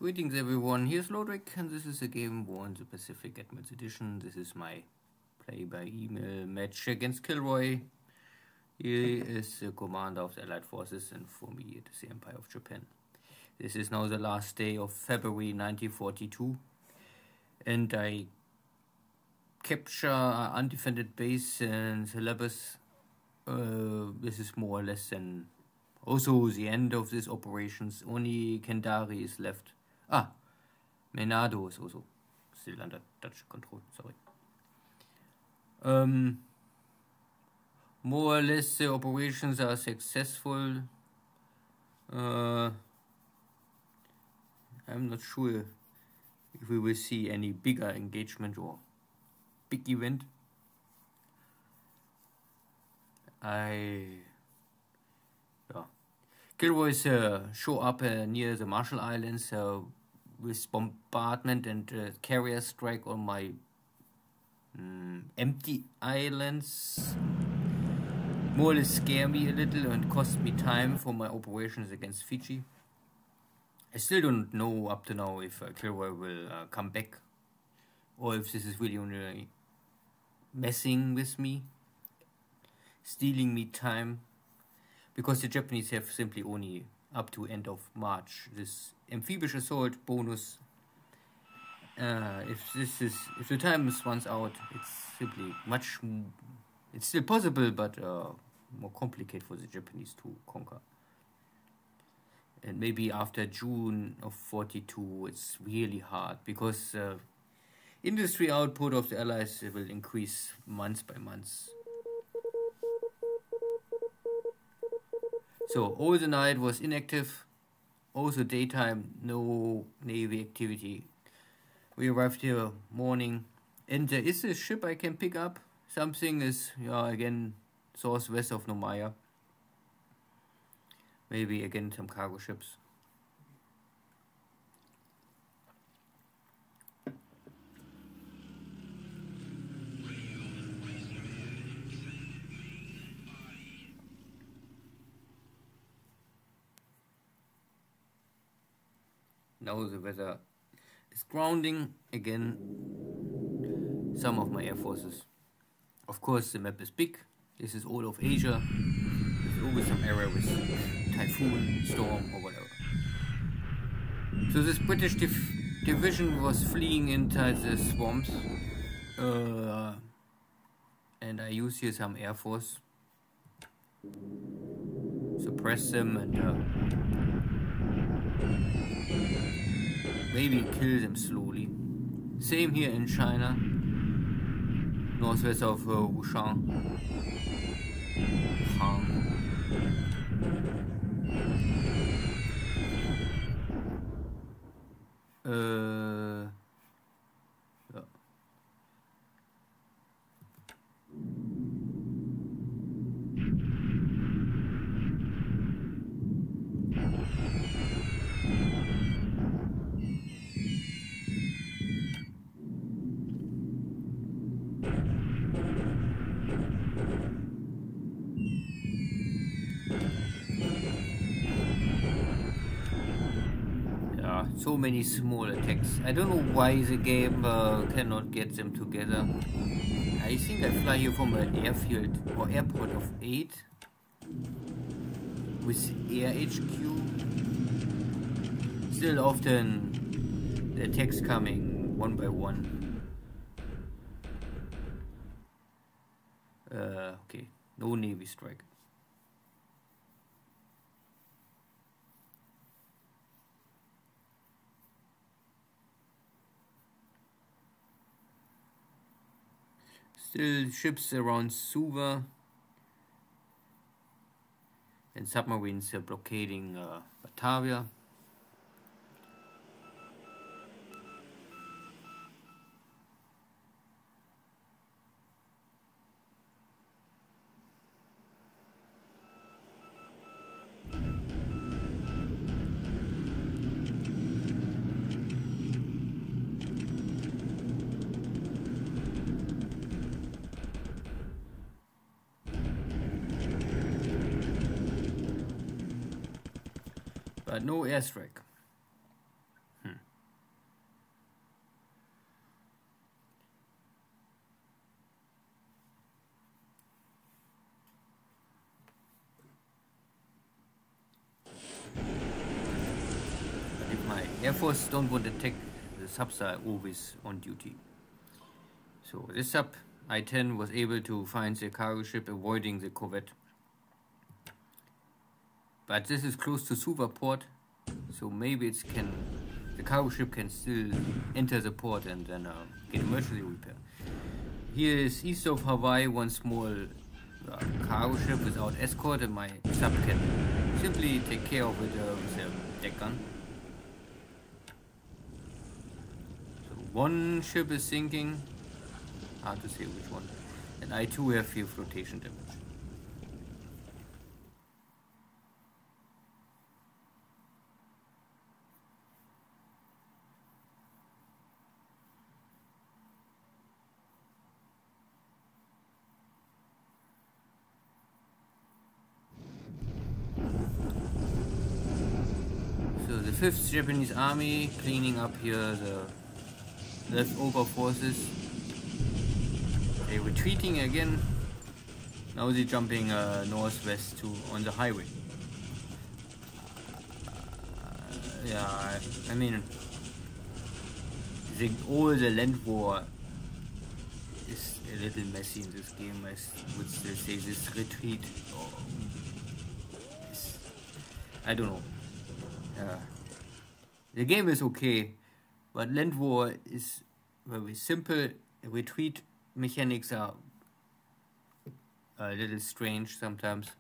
Greetings everyone, here's Lodrik and this is a Game War in the Pacific Admirals Edition. This is my play by email match against KilRoy. He is the commander of the Allied Forces and for me it is the Empire of Japan. This is now the last day of February 1942 and I capture an undefended base in Celebes. This is more or less than also the end of these operations. Only Kendari is left. Menado is also still under Dutch control, sorry. More or less the operations are successful. I'm not sure if we will see any bigger engagement or big event. KilRoy show up near the Marshall Islands with bombardment and carrier strike on my empty islands. More or less scare me a little and cost me time for my operations against Fiji. I still don't know up to now if KilRoy will come back or if this is really only messing with me, stealing me time, because the Japanese have simply only up to end of March this amphibious assault bonus. If the time runs out, it's simply it's still possible, but more complicated for the Japanese to conquer. And maybe after June of 42, it's really hard because industry output of the Allies will increase month by month. So all the night was inactive, also daytime, no Navy activity. We arrived here morning, and there is a ship I can pick up. Something is, again, source west of Nomaya. Maybe again some cargo ships. Now the weather is grounding again some of my air forces. Of course the map is big. This is all of Asia. There's always some area with typhoon, storm or whatever. So this British division was fleeing inside the swamps. And I use here some air force. Suppress them and maybe kill them slowly. Same here in China, northwest of Wuhan. So many small attacks. I don't know why the game cannot get them together. I think I fly here from an airfield or airport of 8 with air HQ. Still often the attacks coming one by one. Okay, no Navy strike. Still ships around Suva and submarines blockading Batavia. but no airstrike. Air Force don't want to attack. The subs are always on duty. So this sub, I-10, was able to find the cargo ship, avoiding the corvette. But this is close to Suva port, so maybe the cargo ship can still enter the port and then get emergency repair. Here is east of Hawaii, one small cargo ship without escort, and my sub can simply take care of it with a deck gun. So one ship is sinking, hard to say which one, and I too have here flotation damage. The 5th Japanese Army cleaning up here the leftover forces. They're retreating again. Now they're jumping northwest on the highway. Yeah, I mean, all the land war is a little messy in this game. I would still say this retreat. I don't know. The game is okay, but land war is very simple. Retreat mechanics are a little strange sometimes.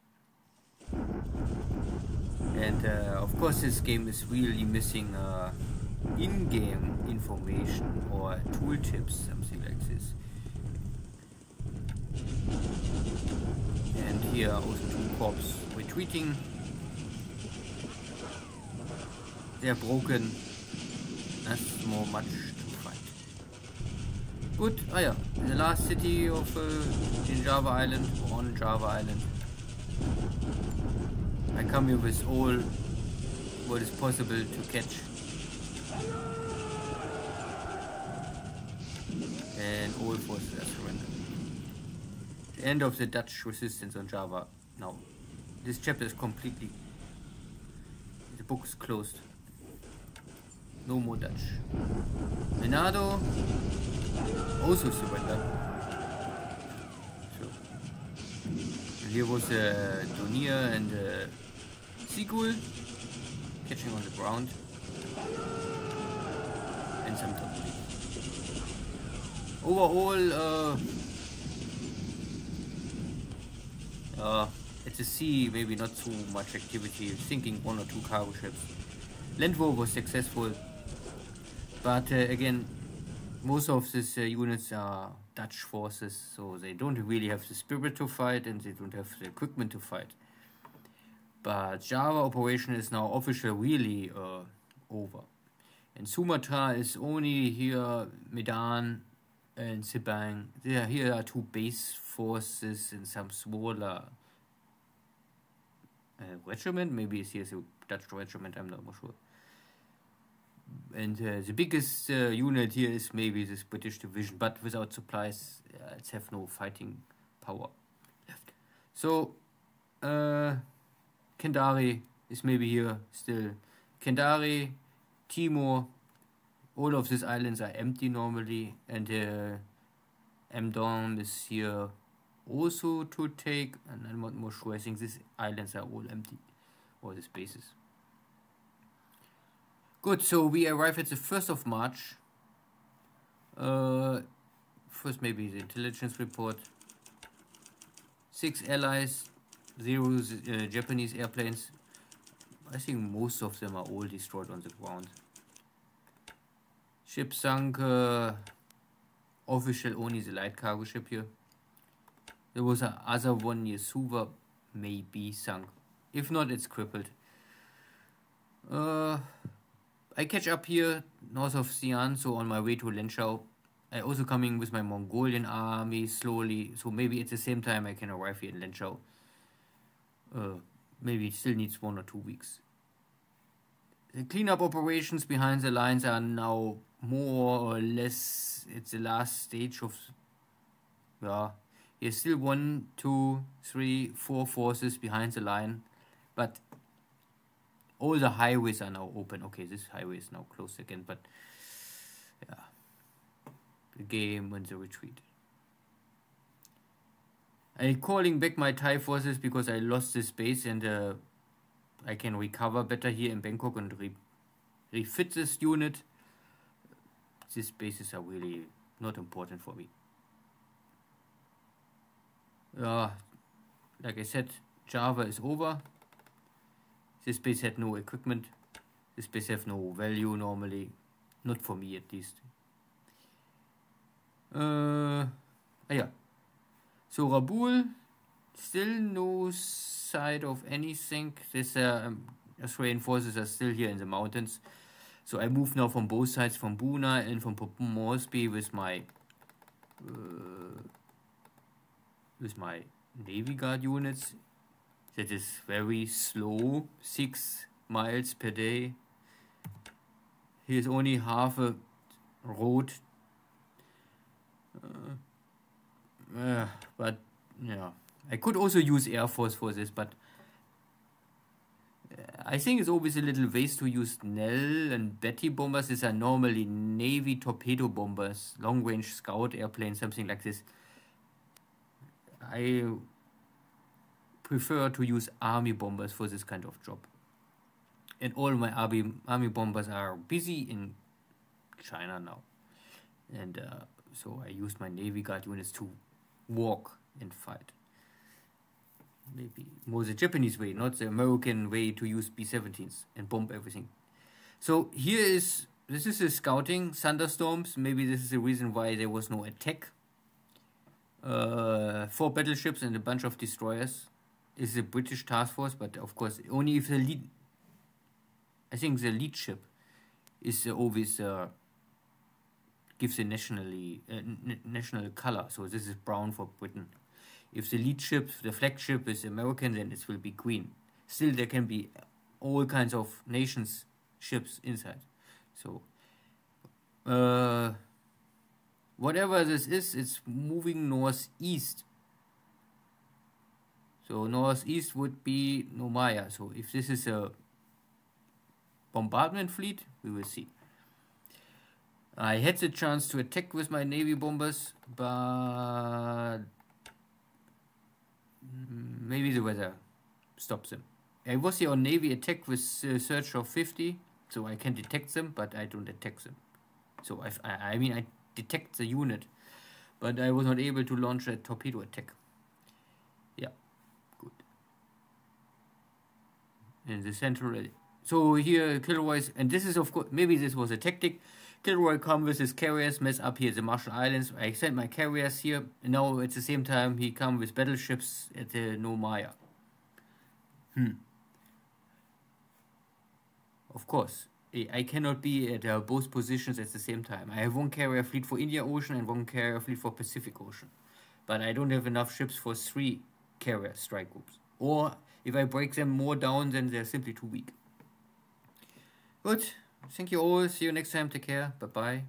And of course this game is really missing in-game information or tooltips, something like this. And here are also 2 corps retreating. They're broken. That's more much to fight. Good. Ah yeah, the last city of in Java Island, or on Java Island. I come here with all what is possible to catch. And all forces are surrendered. The end of the Dutch resistance on Java. Now, this chapter is completely... The book is closed. No more Dutch. Menado also surrendered. So, here was Donia and Sigul catching on the ground. And some torpedoes. Overall, at the sea, maybe not so much activity, sinking 1 or 2 cargo ships. Land war was successful. But again, most of these units are Dutch forces, so they don't really have the spirit to fight and they don't have the equipment to fight. But Java operation is now officially really over. And Sumatra is only here, Medan and Sibang. Here are 2 base forces and some smaller regiment. Maybe it's here a Dutch regiment, I'm not sure. And the biggest unit here is maybe this British division, but without supplies, it's have no fighting power left. So, Kendari is maybe here still. Kendari, Timor, all of these islands are empty normally, and Mdon is here also to take, and I'm not more sure. I think these islands are all empty, all these bases. Good, so we arrive at the 1st of March. First maybe the intelligence report. 6 allies, 0 Japanese airplanes. I think most of them are all destroyed on the ground. Ship sunk, official only the light cargo ship here. There was another one near Suva, maybe sunk. If not, it's crippled. I catch up here north of Xi'an, so on my way to Lenshao. I also coming with my Mongolian army slowly, so maybe at the same time I can arrive here in Lenshao. Maybe it still needs 1 or 2 weeks. The cleanup operations behind the lines are now more or less at the last stage of... Yeah, here's still 1, 2, 3, 4 forces behind the line, but all the highways are now open. Okay, this highway is now closed again, but yeah, the game and the retreat. I'm calling back my Thai forces because I lost this base, and I can recover better here in Bangkok and refit this unit. These bases are really not important for me. Like I said, Java is over. This base had no equipment. This base have no value normally. Not for me at least. Yeah. So Rabul, still no sight of anything. This Australian forces are still here in the mountains. So I move now from both sides, from Buna and from Moresby with my Navy Guard units. That is very slow, 6 miles per day. Here's only half a road. But yeah, I could also use Air Force for this, but I think it's always a little waste to use Nell and Betty bombers. These are normally Navy torpedo bombers, long-range scout airplanes, something like this. I prefer to use Army bombers for this kind of job. And all my Army bombers are busy in China now. And so I used my Navy Guard units to walk and fight. Maybe more the Japanese way, not the American way to use B-17s and bomb everything. So this is a scouting, thunderstorms. Maybe this is the reason why there was no attack. 4 battleships and a bunch of destroyers. Is a British task force, but of course only if the lead. I think the lead ship is always gives a national color. So this is brown for Britain. If the lead ship, the flagship is American, then it will be green. Still, there can be all kinds of nations' ships inside. So, whatever this is, it's moving northeast. So northeast would be Nomaya. So if this is a bombardment fleet, we will see. I had the chance to attack with my Navy bombers, but maybe the weather stops them. I was here on Navy attack with search of 50, so I can detect them, but I don't attack them. So I mean I detect the unit, but I was not able to launch a torpedo attack. Yeah, good. In the central, so here KilRoy, and this is of course, maybe this was a tactic. KilRoy come with his carriers, mess up here the Marshall Islands. I sent my carriers here, and now at the same time he come with battleships at the Nomaya. Of course, I cannot be at both positions at the same time. I have one carrier fleet for Indian Ocean and one carrier fleet for Pacific Ocean. But I don't have enough ships for 3 carrier strike groups. Or if I break them more down, then they're simply too weak. Good. Thank you all. See you next time. Take care. Bye-bye.